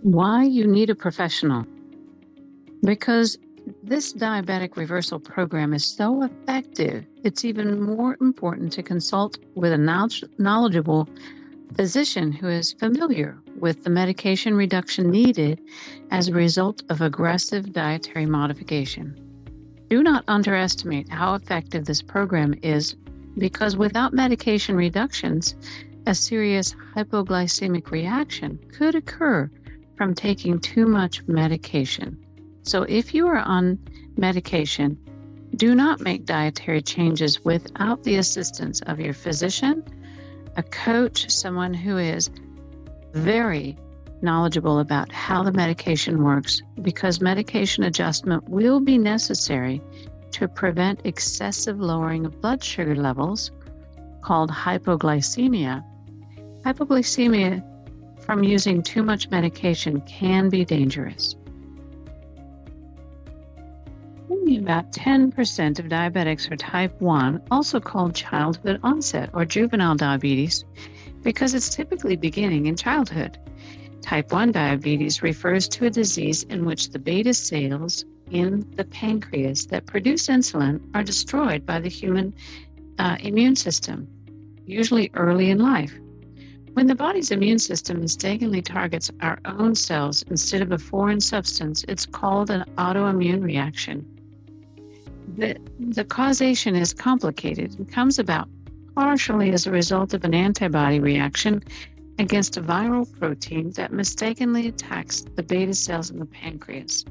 Why you need a professional? Because this diabetic reversal program is so effective, it's even more important to consult with a knowledgeable physician who is familiar with the medication reduction needed as a result of aggressive dietary modification. Do not underestimate how effective this program is, because without medication reductions, a serious hypoglycemic reaction could occur from taking too much medication. So if you are on medication, do not make dietary changes without the assistance of your physician, a coach, someone who is very knowledgeable about how the medication works, because medication adjustment will be necessary to prevent excessive lowering of blood sugar levels, called hypoglycemia. Hypoglycemia from using too much medication can be dangerous. Only about 10% of diabetics are type 1, also called childhood onset or juvenile diabetes, because it's typically beginning in childhood. Type 1 diabetes refers to a disease in which the beta cells in the pancreas that produce insulin are destroyed by the human immune system, usually early in life. When the body's immune system mistakenly targets our own cells instead of a foreign substance, it's called an autoimmune reaction. The causation is complicated and comes about partially as a result of an antibody reaction against a viral protein that mistakenly attacks the beta cells in the pancreas.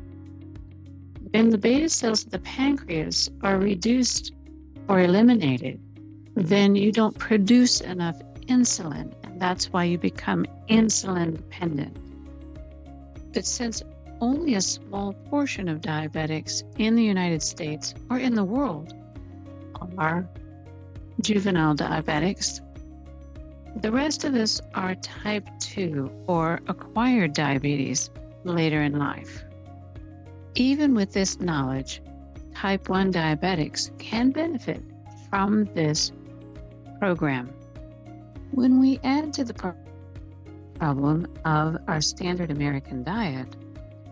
When the beta cells of the pancreas are reduced or eliminated, then you don't produce enough insulin, and that's why you become insulin dependent. But since only a small portion of diabetics in the United States or in the world are juvenile diabetics, the rest of us are type 2 or acquired diabetes later in life. Even with this knowledge, type 1 diabetics can benefit from this program. When we add to the problem of our standard American diet,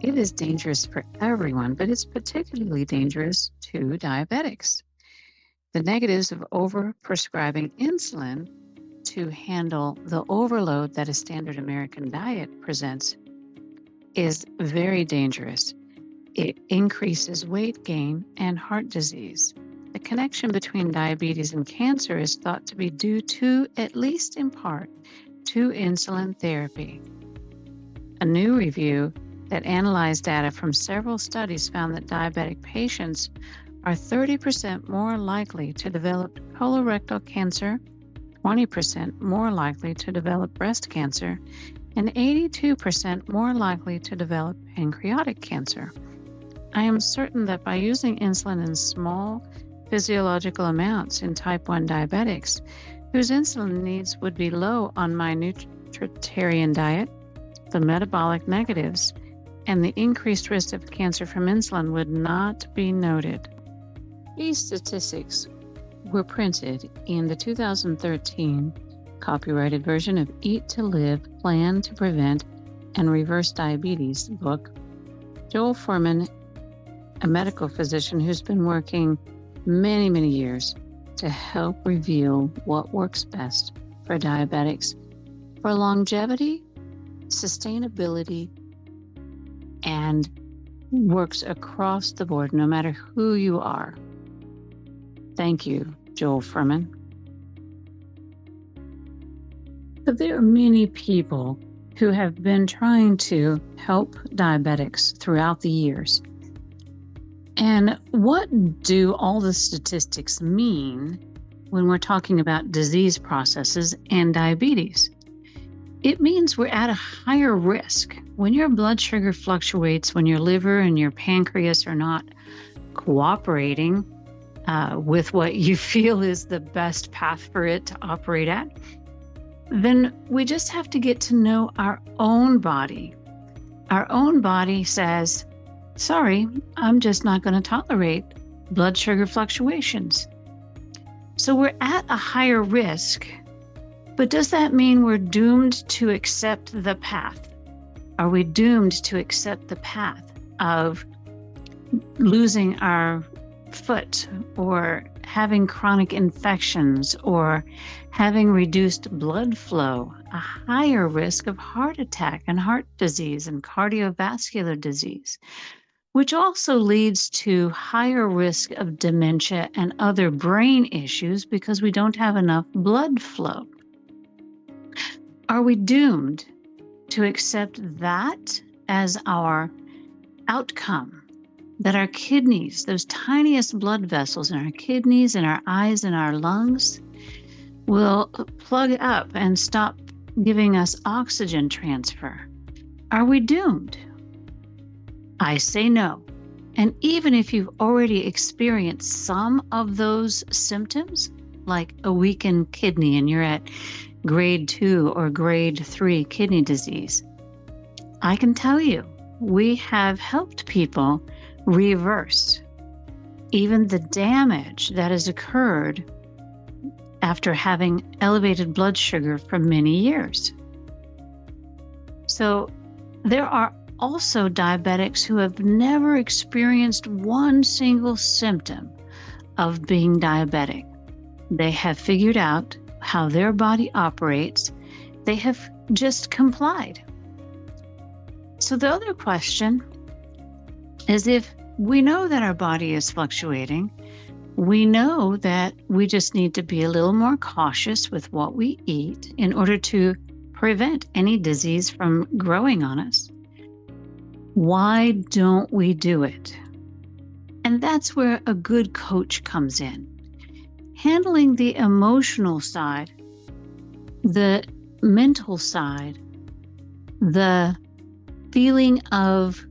it is dangerous for everyone, but it's particularly dangerous to diabetics. The negatives of over-prescribing insulin to handle the overload that a standard American diet presents is very dangerous. It increases weight gain and heart disease. The connection between diabetes and cancer is thought to be due to, at least in part, to insulin therapy. A new review that analyzed data from several studies found that diabetic patients are 30% more likely to develop colorectal cancer, 20% more likely to develop breast cancer, and 82% more likely to develop pancreatic cancer. I am certain that by using insulin in small physiological amounts in type 1 diabetics, whose insulin needs would be low on my nutritarian diet, the metabolic negatives and the increased risk of cancer from insulin would not be noted. These statistics were printed in the 2013 copyrighted version of Eat to Live, Plan to Prevent and Reverse Diabetes book. Joel Fuhrman, a medical physician who's been working many years to help reveal what works best for diabetics for longevity, sustainability, and works across the board, no matter who you are. Thank you, Joel Fuhrman. But there are many people who have been trying to help diabetics throughout the years. And what do all the statistics mean when we're talking about disease processes and diabetes? It means we're at a higher risk. When your blood sugar fluctuates, when your liver and your pancreas are not cooperating with what you feel is the best path for it to operate at, then we just have to get to know our own body. Our own body says, sorry, I'm just not going to tolerate blood sugar fluctuations. So we're at a higher risk, but does that mean we're doomed to accept the path? Are we doomed to accept the path of losing our foot, or having chronic infections, or having reduced blood flow, a higher risk of heart attack and heart disease and cardiovascular disease, which also leads to higher risk of dementia and other brain issues because we don't have enough blood flow? Are we doomed to accept that as our outcome? That our kidneys, those tiniest blood vessels in our kidneys, in our eyes, and our lungs, will plug up and stop giving us oxygen transfer? Are we doomed? I say no. And even if you've already experienced some of those symptoms, like a weakened kidney and you're at grade 2 or grade 3 kidney disease, I can tell you, we have helped people reverse even the damage that has occurred after having elevated blood sugar for many years. So there are also diabetics who have never experienced one single symptom of being diabetic. They have figured out how their body operates. They have just complied. So the other question is, if we know that our body is fluctuating, we know that we just need to be a little more cautious with what we eat in order to prevent any disease from growing on us. Why don't we do it? And that's where a good coach comes in. Handling the emotional side, the mental side, the feeling of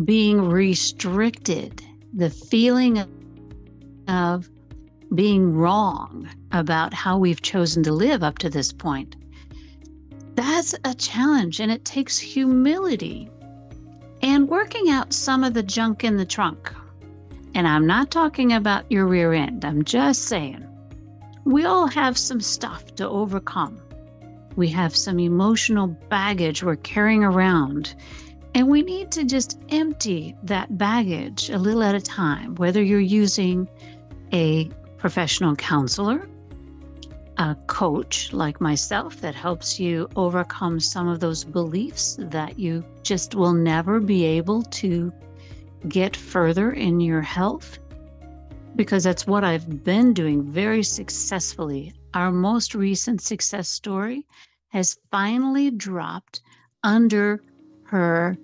being restricted, the feeling of being wrong about how we've chosen to live up to this point. That's a challenge, and it takes humility and working out some of the junk in the trunk. And I'm not talking about your rear end. I'm just saying, we all have some stuff to overcome. We have some emotional baggage we're carrying around. And we need to just empty that baggage a little at a time, whether you're using a professional counselor, a coach like myself that helps you overcome some of those beliefs that you just will never be able to get further in your health, because that's what I've been doing very successfully. Our most recent success story has finally dropped under her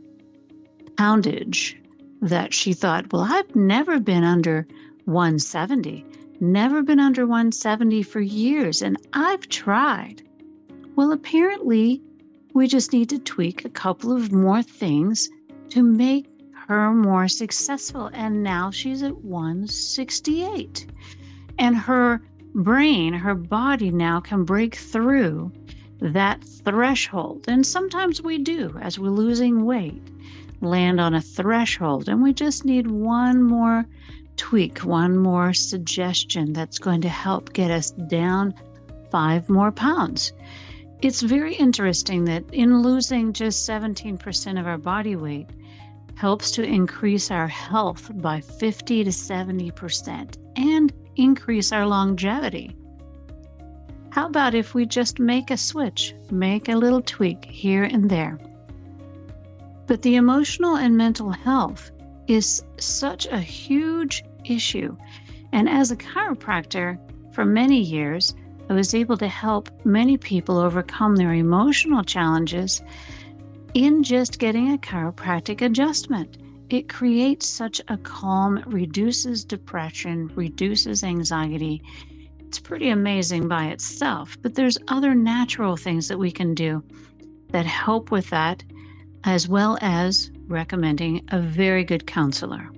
poundage that she thought, well, I've never been under 170, never been under 170 for years, and I've tried. Well, apparently, we just need to tweak a couple of more things to make her more successful. And now she's at 168. And her brain, her body now can break through that threshold. And sometimes we do, as we're losing weight, land on a threshold, and we just need one more tweak, one more suggestion that's going to help get us down 5 more pounds. It's very interesting that in losing just 17% of our body weight helps to increase our health by 50 to 70% and increase our longevity. How about if we just make a switch, make a little tweak here and there? But the emotional and mental health is such a huge issue. And as a chiropractor for many years, I was able to help many people overcome their emotional challenges in just getting a chiropractic adjustment. It creates such a calm, reduces depression, reduces anxiety. It's pretty amazing by itself, but there's other natural things that we can do that help with that, as well as recommending a very good counselor.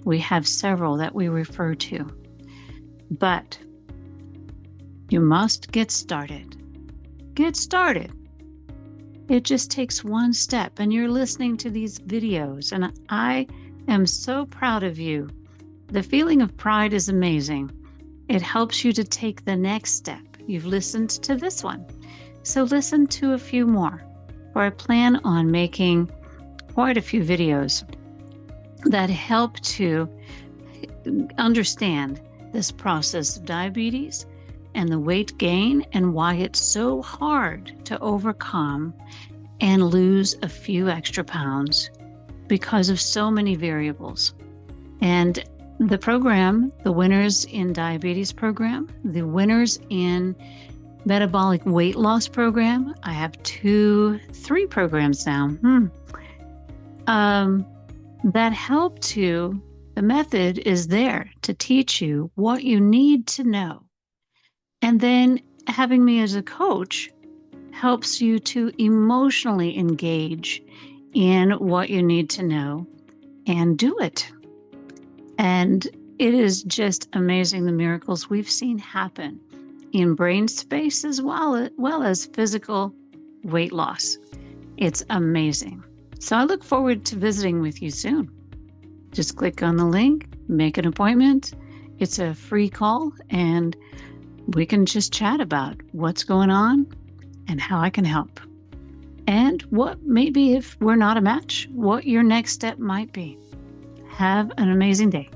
We have several that we refer to. But you must get started. Get started. It just takes one step, and you're listening to these videos, and I am so proud of you. The feeling of pride is amazing. It helps you to take the next step. You've listened to this one, so listen to a few more, for I plan on making quite a few videos that help to understand this process of diabetes and the weight gain and why it's so hard to overcome and lose a few extra pounds because of so many variables. And the program, the Winners in Diabetes program, the Winners in Metabolic Weight Loss program, I have 3 programs now, that help to, the method is there to teach you what you need to know. And then having me as a coach helps you to emotionally engage in what you need to know and do it. And it is just amazing the miracles we've seen happen in brain space as well as physical weight loss. It's amazing. So I look forward to visiting with you soon. Just click on the link, make an appointment. It's a free call, and we can just chat about what's going on and how I can help. And what maybe if we're not a match, what your next step might be. Have an amazing day.